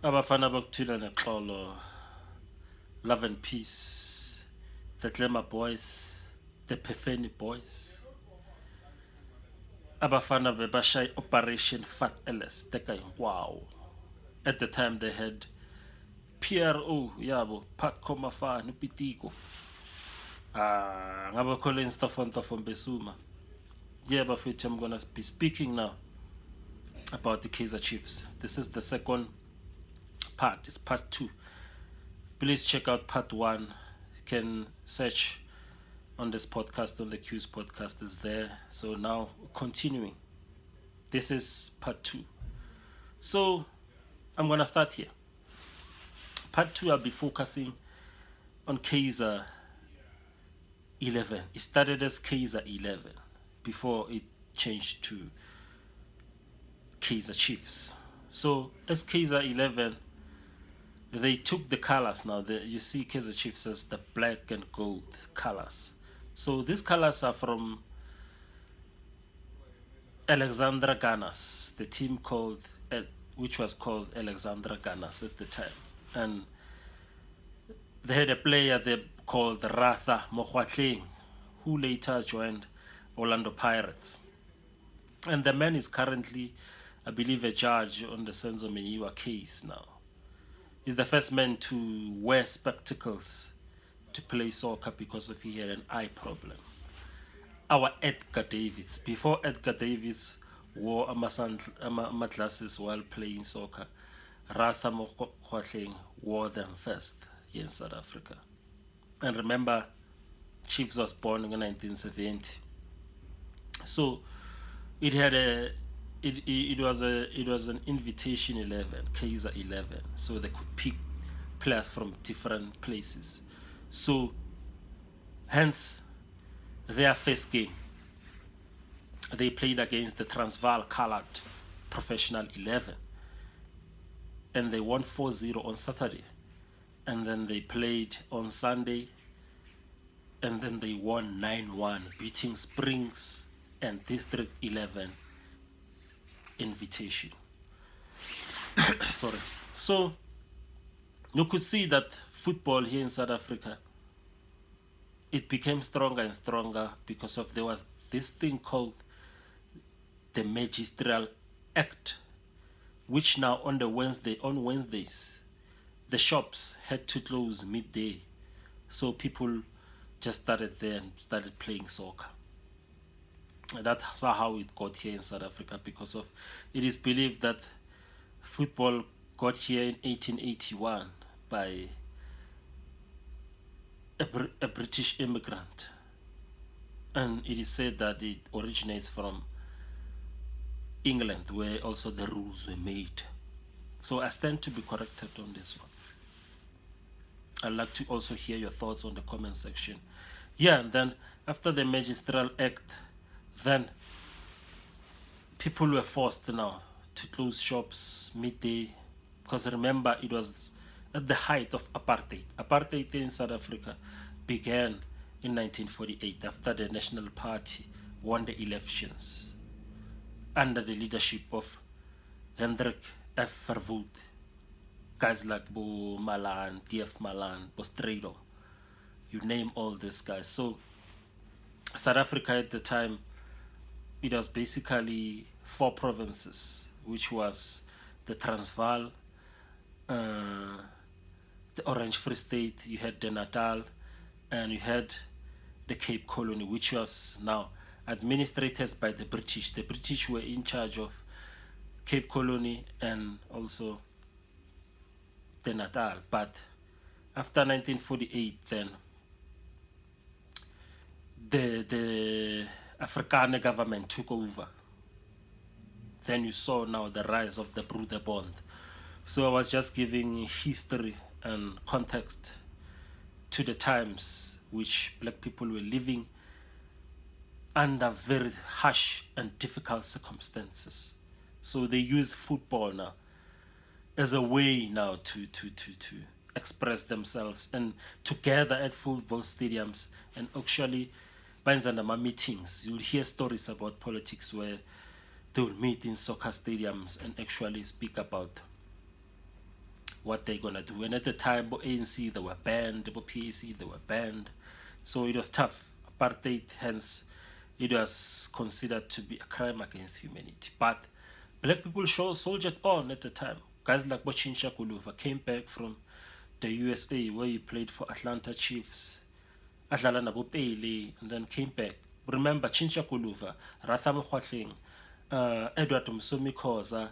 Abafana bokuthula nexolo, love and peace, the Glamour Boys, the Pefeni Boys. Abafana bebashay Operation Fat LS, teka wow. At the time they had PRO, yabo, Pat Komafani, Pitiko. Ngabo Colin Staffon from Besuma. Yeah, Bafit, I'm gonna be speaking now about the Kaizer Chiefs. This is the second part, it's part two. Please check out part one. You can search on this podcast, on the Q's podcast is there. So now continuing. This is part two. So I'm gonna start here. Part two, I'll be focusing on Kaizer 11. It started as Kaizer 11 before it changed to Kaizer Chiefs. So as Kaizer 11, they took the colors now. You see Kaizer Chiefs as the black and gold colors. So these colors are from Alexandra Ganas, the team which was called Alexandra Ganas at the time. And they had a player they called Ratha Mokhwatleng, who later joined Orlando Pirates. And the man is currently, I believe, a judge on the Senzo Meyiwa case now. He's the first man to wear spectacles to play soccer because of he had an eye problem. Our Edgar Davids, before Edgar Davids wore my glasses while playing soccer, Ratha Mokhwatleng wore them first here in South Africa. And remember, Chiefs was born in 1970. So it had it was an invitation 11, Kaizer 11, so they could pick players from different places. So hence their first game they played against the Transvaal colored professional 11, and they won 4-0 on Saturday, and then they played on Sunday, and then they won 9-1, beating Springs and District 11 invitation. Sorry. So you could see that football here in South Africa, it became stronger and stronger because of there was this thing called the Magisterial Act, which now on Wednesdays the shops had to close midday, so people just started there and started playing soccer. That's how it got here in South Africa, because of it is believed that football got here in 1881 by a British immigrant, and it is said that it originates from England, where also the rules were made. So I stand to be corrected on this one. I'd like to also hear your thoughts on the comment section. Yeah, and then after the Magisterial Act, then people were forced now to close shops midday, because remember, it was at the height of apartheid. Apartheid in South Africa began in 1948 after the National Party won the elections under the leadership of Hendrik F. Verwoerd. Guys like Bo Malan, DF Malan, Bostrado, you name all these guys. So South Africa at the time, it was basically 4 provinces, which was the Transvaal, the Orange Free State, you had the Natal, and you had the Cape Colony, which was now administrated by the British. The British were in charge of Cape Colony and also the Natal. But after 1948, then the Afrikaner government took over. Then you saw now the rise of the Broederbond. So I was just giving history and context to the times which black people were living under very harsh and difficult circumstances. So they use football now as a way now to express themselves and to gather at football stadiums and actually Banzanama meetings. You'll hear stories about politics where they will meet in soccer stadiums and actually speak about what they're gonna do. And at the time, bo ANC they were banned, bo PAC they were banned, so it was tough. Apartheid, hence, it was considered to be a crime against humanity. But black people soldiered on at the time. Guys like Bochincha Kuluva came back from the USA where he played for Atlanta Chiefs, Atlanta Nabo Pele, and then came back. Remember Chincha Kuluva, Ratha Mkhwatleng, Edward Msumi Khoza,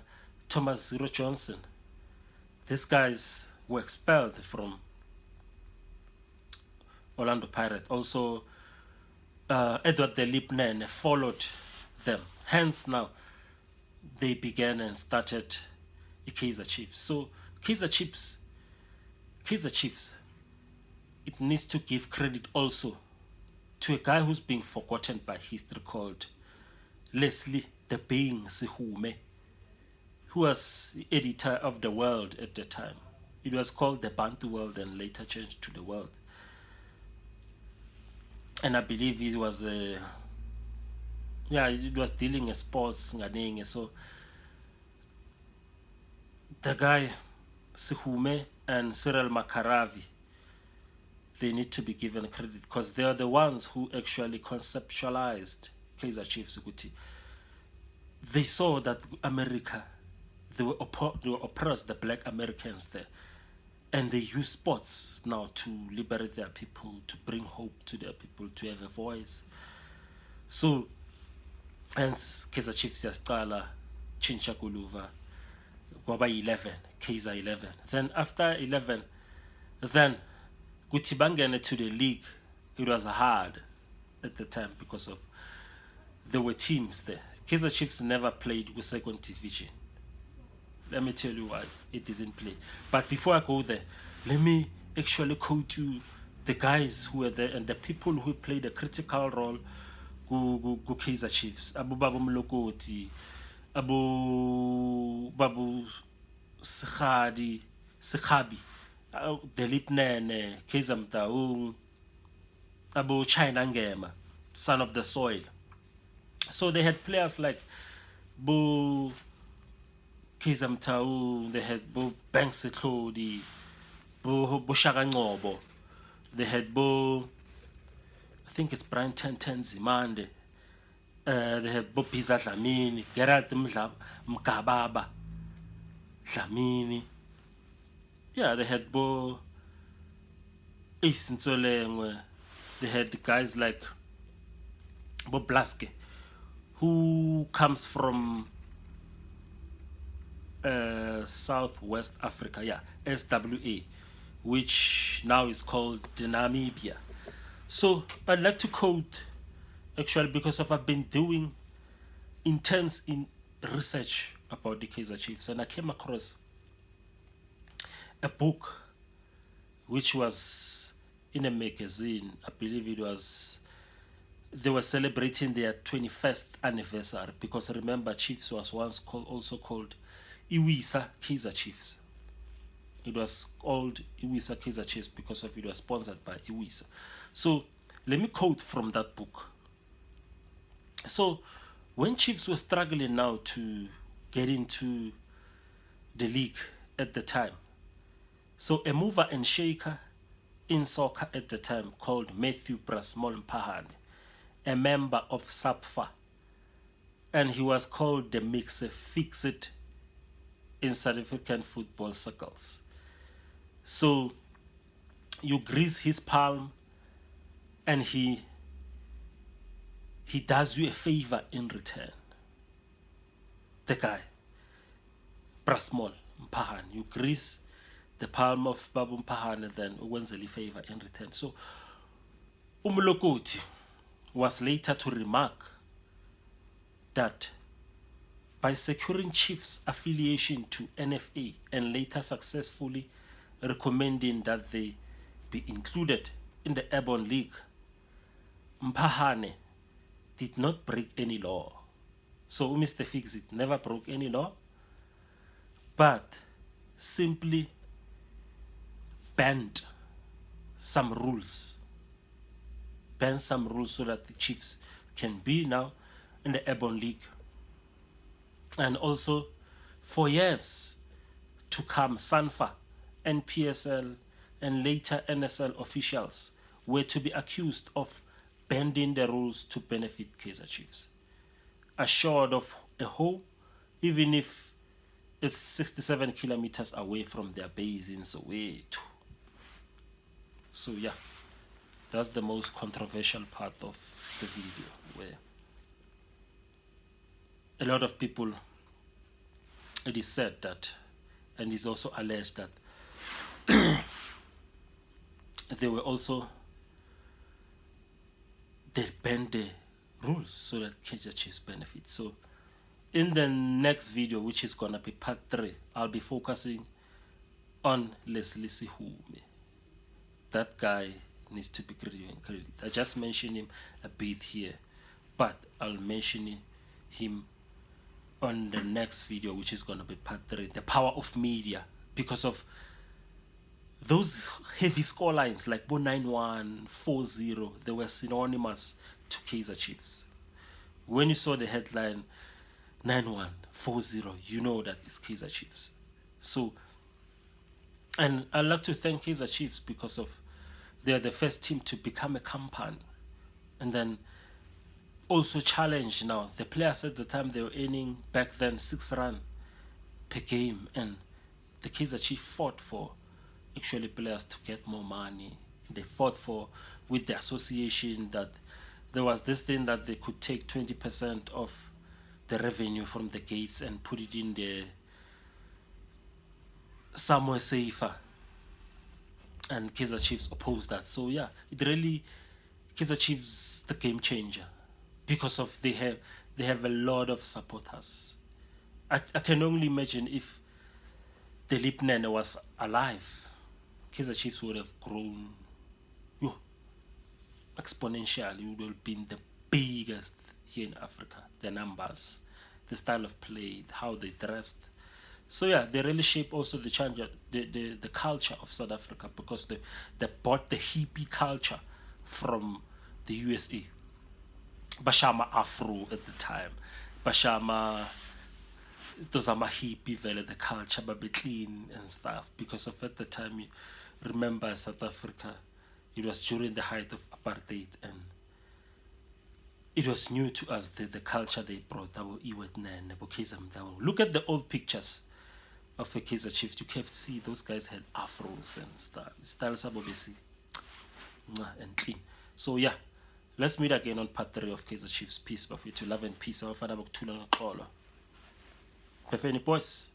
Thomas Zero Johnson. These guys were expelled from Orlando Pirates. Also, Edward de Lipnen followed them. Hence, now they began and started the Kaizer Chiefs. So, Kaizer Chiefs, it needs to give credit also to a guy who's being forgotten by history called Leslie the Being Sehume, who was the editor of The World at the time. It was called the Bantu World and later changed to The World. And I believe he was it was dealing in sports. So the guy Sehume and Cyril Makaravi, they need to be given credit because they are the ones who actually conceptualized Kaizer Chiefs. They saw that America, they were oppressed, the black Americans there. And they use sports now to liberate their people, to bring hope to their people, to have a voice. So, hence, Kaizer Chiefs yasqala, Chincha Kuluva, kwaba 11, Kaizer 11. Then after 11, then kuthi bangene to the league, it was hard at the time because of there were teams there. Kaizer Chiefs never played with second division. Let me tell you why it isn't play. But before I go there, let me actually quote you the guys who were there and the people who played a critical role go Kaizer Chiefs. Abu Babu Mlokoti, Abu Babu Sekhabi, Delip Nene, Kaizer Mtaung, Abu China Ngema, son of the soil. So they had players like Bu Kaizer Mtaung, they had Bu Banks Tlodi, Bu Shaka Ngobo, they had Bu, I think it's Brian Tenzimande, they had Bu Pizza Dlamini, Gerard Mkababa Dlamini. Yeah, they had Bu Ace Nsolengwe, they had guys like Bu Blaske, who comes from Southwest Africa, SWA, which now is called Namibia. So I'd like to quote, actually, because I've been doing intense research about the Kaizer Chiefs, and I came across a book which was in a magazine. I believe it was, they were celebrating their 21st anniversary, because remember, Chiefs was once also called Iwisa Kaizer Chiefs. It was called Iwisa Kaizer Chiefs because of it was sponsored by Iwisa. So let me quote from that book. So when Chiefs were struggling now to get into the league at the time, so a mover and shaker in soccer at the time called Matthew Brasmol Mpahane, a member of SAPFA, and he was called the Mixer Fix-It in South African football circles. So you grease his palm and he does you a favor in return. The guy, Brasmol Mpahane, you grease the palm of Babu Mpahane and then wins a favor in return. So Umlokoti was later to remark that by securing Chiefs' affiliation to NFA and later successfully recommending that they be included in the Airborne League, Mpahane did not break any law. So Mr. Fix-It never broke any law, but simply banned some rules. Banned some rules so that the Chiefs can be now in the Airborne League. And also, for years to come, Sanfa NPSL, and later NSL officials were to be accused of bending the rules to benefit Kaizer Chiefs. Assured of a home, even if it's 67 kilometers away from their base in Soweto. So yeah, that's the most controversial part of the video, where a lot of people, it is said that, and it's also alleged that they were also, they bend the rules so that Kaizer Chiefs benefit. So in the next video, which is gonna be part 3, I'll be focusing on Leslie Sehume. That guy needs to be credited. I just mentioned him a bit here, but I'll mention him on the next video, which is gonna be part 3, the power of media, because of those heavy score lines like 9-1, 4-0, they were synonymous to Kaizer Chiefs. When you saw the headline 9-1, 4-0, you know that it's Kaizer Chiefs. So, and I'd like to thank Kaizer Chiefs because of they're the first team to become a company, and then also challenge now. The players at the time, they were earning back then 6 rand per game, and the Kaizer Chiefs fought for actually players to get more money. They fought for, with the association, that there was this thing that they could take 20% of the revenue from the gates and put it in the somewhere safer, and Kaizer Chiefs opposed that. So yeah, it really, Kaizer Chiefs the game changer, because of they have a lot of supporters. I can only imagine if Delip Nene was alive, Kaizer Chiefs would have grown exponentially. It would have been the biggest here in Africa. The numbers, the style of play, how they dressed. So yeah, they really shape also the change, the culture of South Africa, because they bought the hippie culture from the USA. Bashama Afro at the time. Bashama, those are my hippie vele, the culture, but be clean and stuff. Because of at the time, you remember South Africa, it was during the height of apartheid, and it was new to us, the culture they brought. Look at the old pictures of the Kaizer Chiefs. You can see those guys had afros and stuff. Styles and clean. So yeah, let's meet again on part 3 of Kaizer Chiefs. Peace, but to love and peace. I'm boys.